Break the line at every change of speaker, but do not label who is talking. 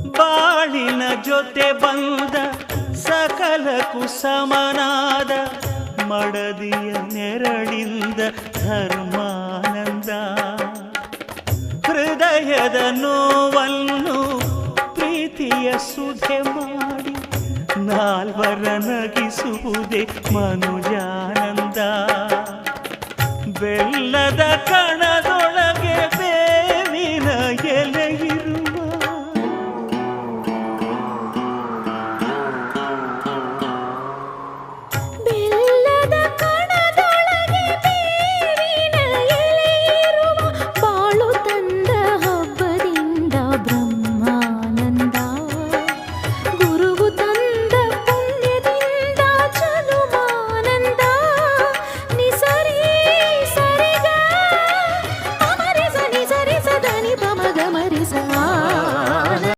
ಬಾಳಿನ ಜೊತೆ ಬಂದ ಸಕಲಕ್ಕೂ ಸಮನಾದ ಮಡದಿಯ ನೆರಳಿಂದ ಧರ್ಮಾನಂದ. ಹೃದಯದ ನೋವನ್ನು ಪ್ರೀತಿಯ ಸುಧೆ ಮಾಡಿ ನಾಲ್ವರ ನಗಿಸುವುದೇ ಮನುಜಾನಂದ. ಬೆಲ್ಲದ ಕಣದ